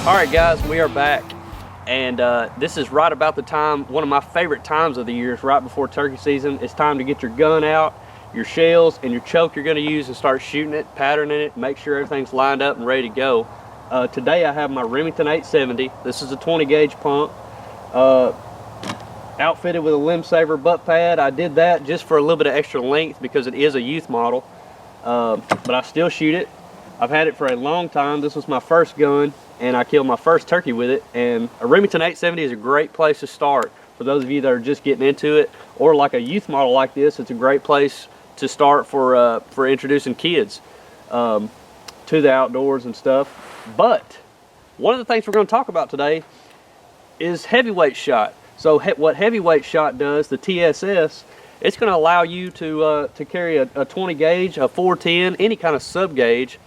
Alright guys, we are back, and this is right about the time, one of my favorite times of the year, is right before turkey season. It's time to get your gun out, your shells, and your choke you're going to use and start shooting it, patterning it, make sure everything's lined up and ready to go. Today I have my Remington 870. This is a 20 gauge pump, outfitted with a limb saver butt pad. I did that just for a little bit of extra length because it is a youth model, but I still shoot it. I've had it for a long time. This was my first gun, and I killed my first turkey with it. And a Remington 870 is a great place to start for those of you that are just getting into it, or like a youth model like this. It's a great place to start for introducing kids to the outdoors and stuff. But one of the things we're going to talk about today is heavyweight shot. So what heavyweight shot does, the TSS, it's going to allow you to carry a 20 gauge, a 410, any kind of sub gauge,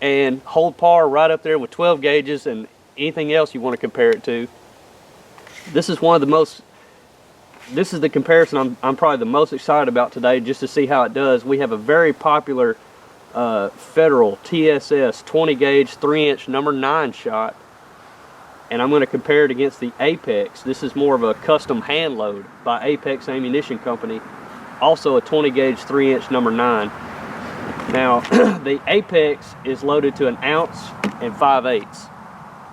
and hold par right up there with 12 gauges and anything else you want to compare it to. This is one of the most, this is the comparison I'm probably the most excited about today, just to see how it does. We have a very popular Federal TSS 20 gauge 3-inch number 9 shot, and I'm going to compare it against the Apex. This is more of a custom hand load by Apex Ammunition Company, also a 20 gauge 3-inch number 9. Now, the Apex is loaded to 1 ounce and 5/8.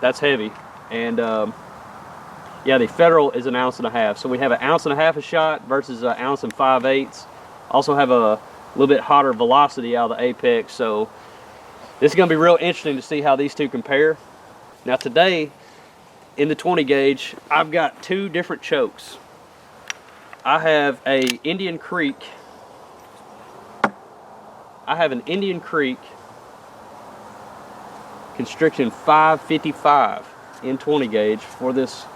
That's heavy. And yeah, the Federal is 1.5 ounces. So we have 1.5 ounces a shot versus 1 ounce and 5/8. Also have a little bit hotter velocity out of the Apex. So this is going to be real interesting to see how these two compare. Now today, in the 20 gauge, I've got 2 different chokes. I have an Indian Creek Constriction 555 in 20 gauge for this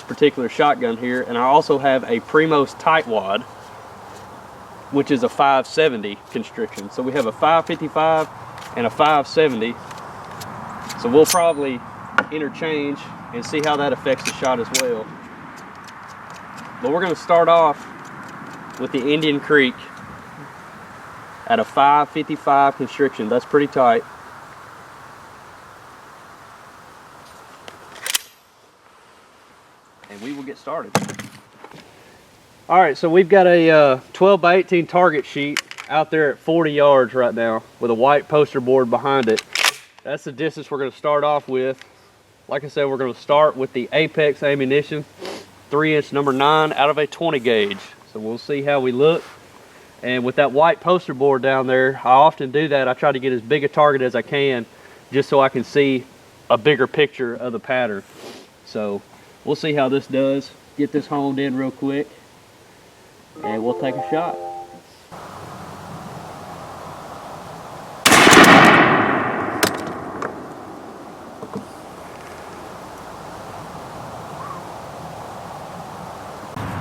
particular shotgun here, and I also have a Primos tightwad, which is a 570 constriction. So we have a 555 and a 570. So we'll probably interchange and see how that affects the shot as well. But we're going to start off with the Indian Creek at a 555 constriction. That's pretty tight. And we will get started. Alright, so we've got a 12 by 18 target sheet out there at 40 yards right now with a white poster board behind it. That's the distance we're going to start off with. Like I said, we're going to start with the Apex Ammunition 3-inch number 9 out of a 20 gauge. So we'll see how we look. And with that white poster board down there, I often do that. I try to get as big a target as I can just so I can see a bigger picture of the pattern. So we'll see how this does. Get this honed in real quick and we'll take a shot.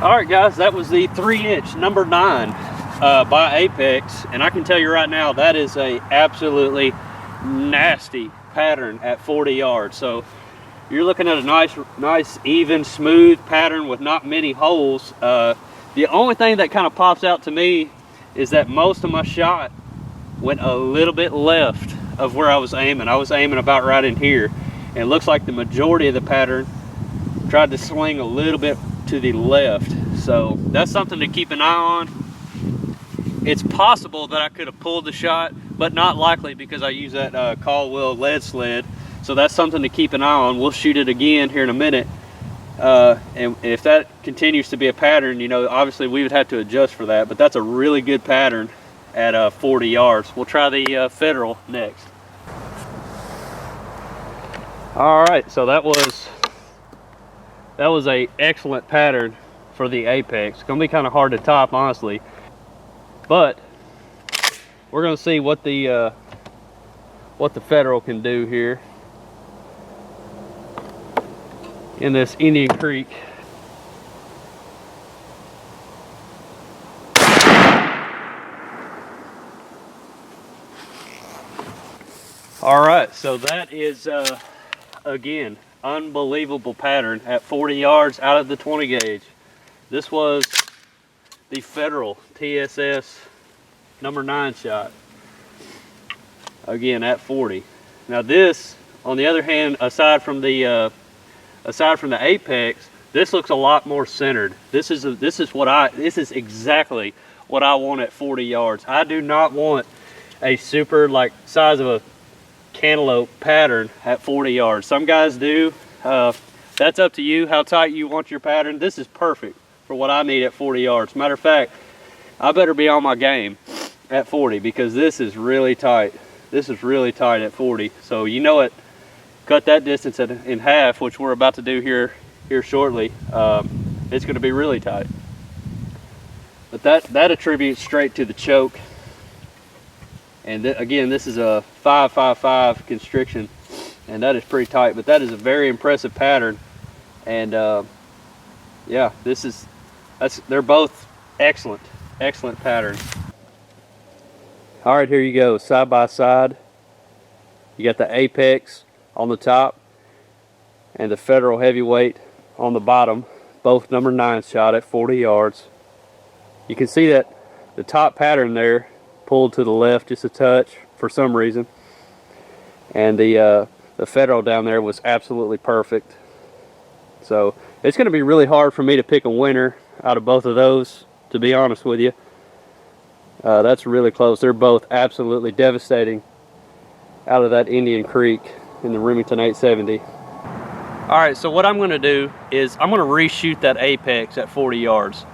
Alright guys, that was the 3-inch number 9 by Apex, and I can tell you right now that is a absolutely nasty pattern at 40 yards. So you're looking at a nice even smooth pattern with not many holes. The only thing that kind of pops out to me is that most of my shot went a little bit left of where I was aiming. I was aiming about right in here, and it looks like the majority of the pattern tried to swing a little bit to the left. So that's something to keep an eye on. It's possible that I could have pulled the shot, but not likely because I use that Caldwell lead sled. So that's something to keep an eye on. We'll shoot it again here in a minute. And if that continues to be a pattern, you know, obviously we would have to adjust for that, but that's a really good pattern at 40 yards. We'll try the Federal next. All right, so that was a excellent pattern for the Apex. It's gonna be kind of hard to top, honestly, but we're gonna see what the Federal can do here in this Indian Creek. All right, so that is again, unbelievable pattern at 40 yards out of the 20 gauge. This was the Federal TSS number 9 shot. Again at 40. Now this On the other hand, aside from the apex, this looks a lot more centered. This is exactly what I want at 40 yards. I do not want a super like size of a cantaloupe pattern at 40 yards. Some guys do. That's up to you how tight you want your pattern. This is perfect for what I need at 40 yards. Matter of fact, I better be on my game at 40 because this is really tight. This is really tight at 40. So you know it. Cut that distance in half, which we're about to do here shortly. It's going to be really tight. But that attributes straight to the choke. And again, this is a 5.55 constriction, and that is pretty tight. But that is a very impressive pattern. And yeah, they're both excellent patterns. All right, here you go, side by side. You got the apex on the top and the Federal heavyweight on the bottom, both number 9 shot at 40 yards. You can see that the top pattern there pulled to the left just a touch for some reason, and the Federal down there was absolutely perfect. So it's going to be really hard for me to pick a winner out of both of those, to be honest with you. That's really close. They're both absolutely devastating out of that Indian Creek in the Remington 870. All right, so what I'm going to do is I'm going to reshoot that apex at 40 yards.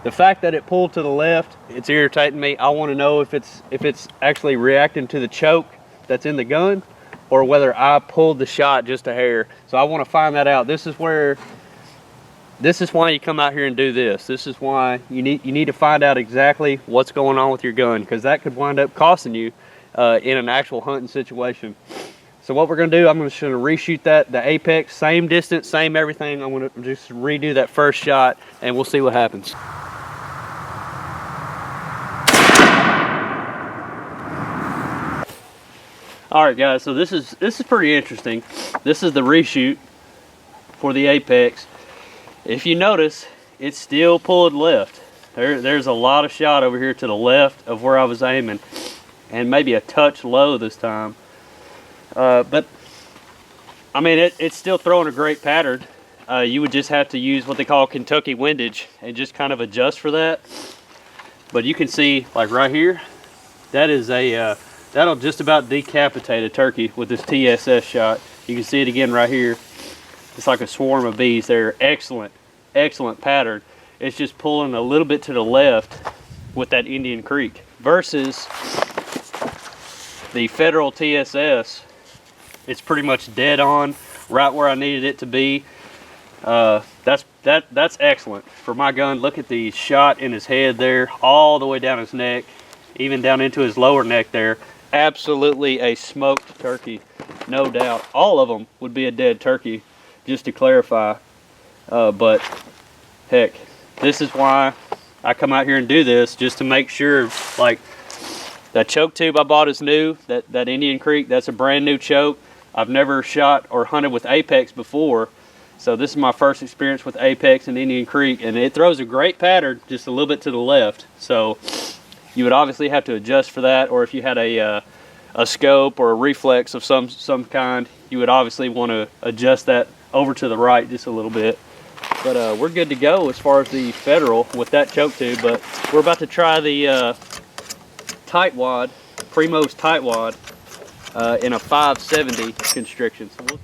The fact that it pulled to the left, it's irritating me. I want to know if it's actually reacting to the choke that's in the gun, or whether I pulled the shot just a hair. So I want to find that out. This is why you come out here and do this. This is why you need to find out exactly what's going on with your gun, because that could wind up costing you in an actual hunting situation. So what we're going to do, I'm just going to reshoot the apex, same distance, same everything. I'm going to just redo that first shot, and we'll see what happens. All right, guys. So this is pretty interesting. This is the reshoot for the apex. If you notice, it's still pulled left. There's a lot of shot over here to the left of where I was aiming, and maybe a touch low this time. But I mean, it's still throwing a great pattern. You would just have to use what they call Kentucky windage and just kind of adjust for that. But you can see, like right here, that is that'll just about decapitate a turkey with this TSS shot. You can see it again right here. It's like a swarm of bees. They're excellent pattern. It's just pulling a little bit to the left with that Indian Creek versus the Federal TSS. It's pretty much dead on, right where I needed it to be. That's excellent for my gun. Look at the shot in his head there, all the way down his neck, even down into his lower neck there. Absolutely a smoked turkey, no doubt. All of them would be a dead turkey, just to clarify. But heck, this is why I come out here and do this, just to make sure. Like, that choke tube I bought is new. That Indian Creek, that's a brand new choke. I've never shot or hunted with apex before, so this is my first experience with apex and Indian Creek, and it throws a great pattern just a little bit to the left. So you would obviously have to adjust for that, or if you had a scope or a reflex of some kind, you would obviously want to adjust that over to the right just a little bit. But we're good to go as far as the Federal with that choke tube. But we're about to try the tight wad, Primos tight wad, in a 570 constriction. So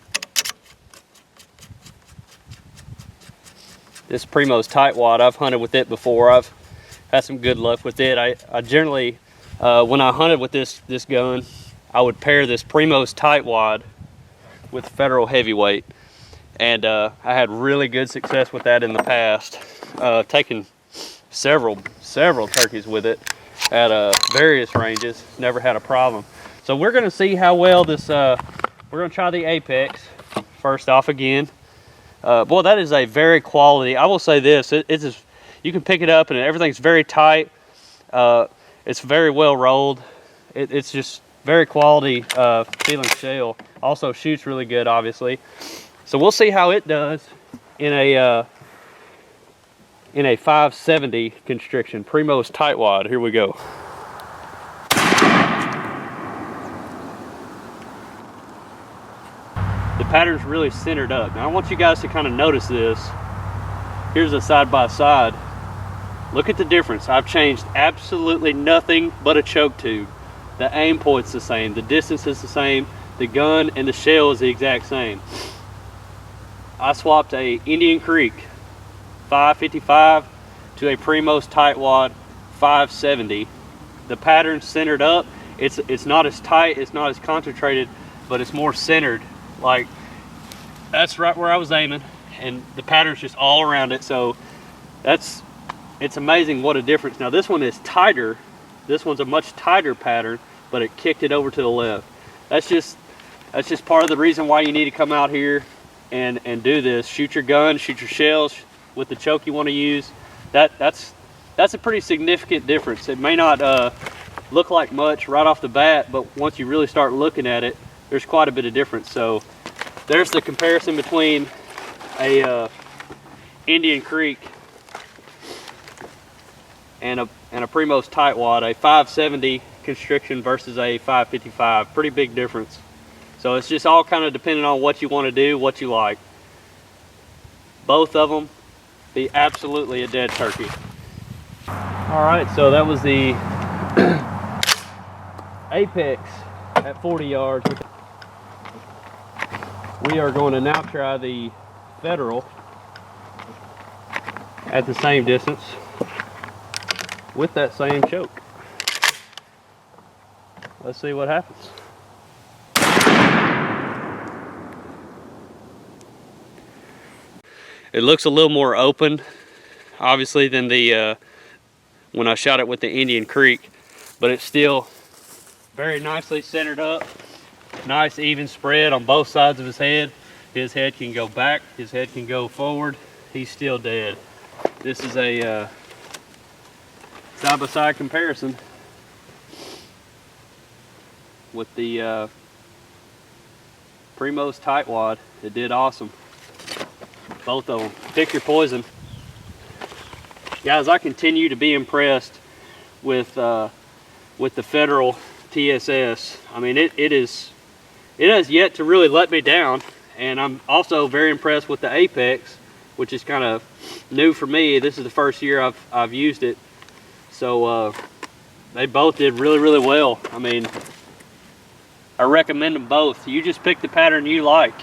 this Primos tight wad, I've hunted with it before. I've had some good luck with it. I generally, when I hunted with this gun, I would pair this Primos tight wad with Federal heavyweight, and I had really good success with that in the past. Taken several turkeys with it at various ranges. Never had a problem. So we're going to see how well this. We're going to try the apex first off again. Boy, that is a very quality. I will say this: it's just, you can pick it up and everything's very tight. It's very well rolled. It's just very quality feeling shell. Also shoots really good, obviously. So we'll see how it does in a 570 constriction. Primos tight wad. Here we go. pattern's really centered up. Now I want you guys to kind of notice this. Here's a side by side. Look at the difference. I've changed absolutely nothing but a choke tube. The aim point's the same, the distance is the same, the gun and the shell is the exact same. I swapped a Indian Creek 555 to a Primos Tightwad 570. The pattern's centered up. It's not as tight, it's not as concentrated, but it's more centered. Like, that's right where I was aiming, and the pattern's just all around it. So it's amazing what a difference. Now this one is tighter. This one's a much tighter pattern, but it kicked it over to the left. That's just part of the reason why you need to come out here and do this. Shoot your gun, shoot your shells with the choke you want to use. That's a pretty significant difference. It may not look like much right off the bat, but once you really start looking at it, there's quite a bit of difference. So there's the comparison between a Indian Creek and a Primos Tightwad, a 570 constriction versus a 555. Pretty big difference. So it's just all kind of depending on what you want to do, what you like. Both of them be absolutely a dead turkey. All right, so that was the Apex at 40 yards. We are going to now try the Federal at the same distance with that same choke. Let's see what happens. It looks a little more open, obviously, than the when I shot it with the Indian Creek, but it's still very nicely centered up. Nice even spread on both sides of his head. His head can go back, his head can go forward. He's still dead. This is a side-by-side comparison with the Primos Tightwad. It did awesome. Both of them. Pick your poison. Guys, I continue to be impressed with the Federal TSS. I mean, it has yet to really let me down, and I'm also very impressed with the Apex, which is kind of new for me. This is the first year I've used it, so they both did really, really well. I mean, I recommend them both. You just pick the pattern you like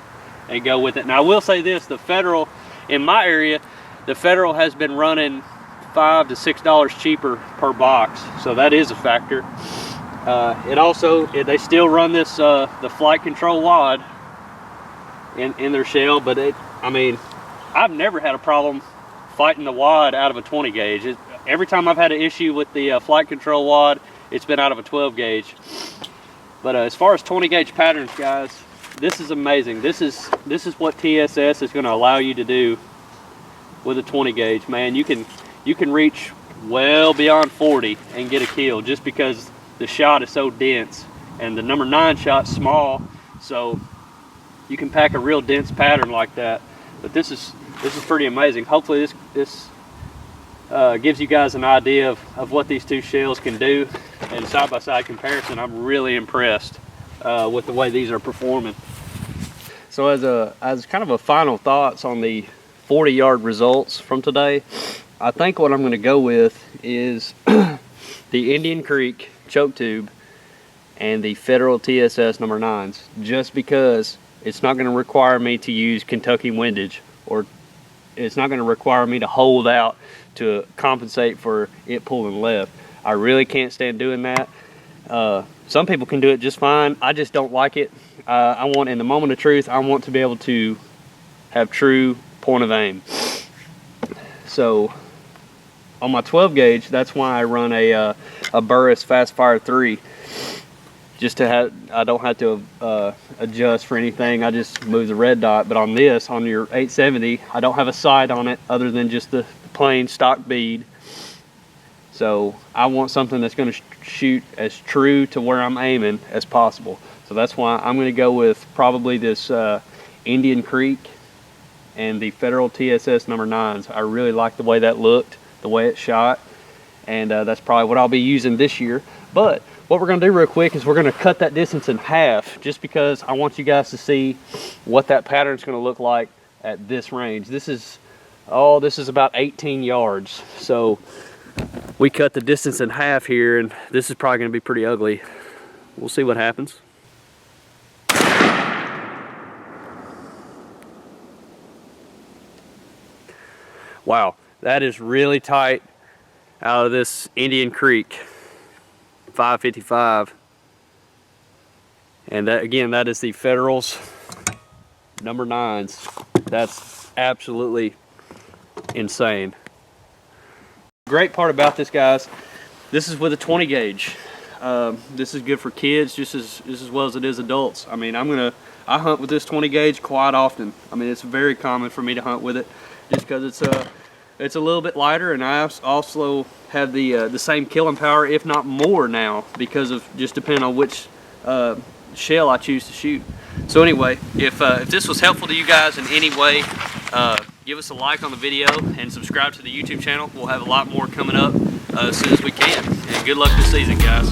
and go with it. Now I will say this, the Federal, in my area, the Federal has been running $5 to $6 cheaper per box, so that is a factor. They still run this the flight control wad in their shell, but I mean, I've never had a problem fighting the wad out of a 20 gauge. Every time I've had an issue with the flight control wad, it's been out of a 12 gauge. But as far as 20 gauge patterns, guys, this is amazing. This is what TSS is going to allow you to do with a 20 gauge. Man, you can reach well beyond 40 and get a kill just because the shot is so dense, and the number 9 shot's small, so you can pack a real dense pattern like that. But this is pretty amazing. Hopefully this gives you guys an idea of what these two shells can do. And side-by-side comparison, I'm really impressed with the way these are performing. So as kind of a final thoughts on the 40-yard results from today, I think what I'm going to go with is the Indian Creek choke tube and the Federal TSS number 9s, just because it's not going to require me to use Kentucky windage, or it's not going to require me to hold out to compensate for it pulling left. I really can't stand doing that. Some people can do it just fine. I just don't like it. I want, in the moment of truth, I want to be able to have true point of aim. So on my 12 gauge, that's why I run a Burris Fast Fire 3, just to have, I don't have to adjust for anything. I just move the red dot. But on this, on your 870, I don't have a sight on it other than just the plain stock bead. So I want something that's going to shoot as true to where I'm aiming as possible. So that's why I'm going to go with probably this Indian Creek and the Federal TSS number 9s. I really like the way that looked, the way it shot, and that's probably what I'll be using this year. But what we're gonna do real quick is we're gonna cut that distance in half, just because I want you guys to see what that pattern is gonna look like at this range. This is about 18 yards. So we cut the distance in half here, and this is probably gonna be pretty ugly. We'll see what happens. Wow, that is really tight out of this Indian Creek 555. And that, again, that is the Federals number 9s. That's absolutely insane. Great part about this, guys, this is with a 20 gauge. This is good for kids just as well as it is adults. I mean, I hunt with this 20 gauge quite often. I mean, it's very common for me to hunt with it, just because it's a little bit lighter, and I also have the same killing power, if not more now, because of just depending on which shell I choose to shoot. So anyway, if this was helpful to you guys in any way, give us a like on the video and subscribe to the YouTube channel. We'll have a lot more coming up as soon as we can. And good luck this season, guys.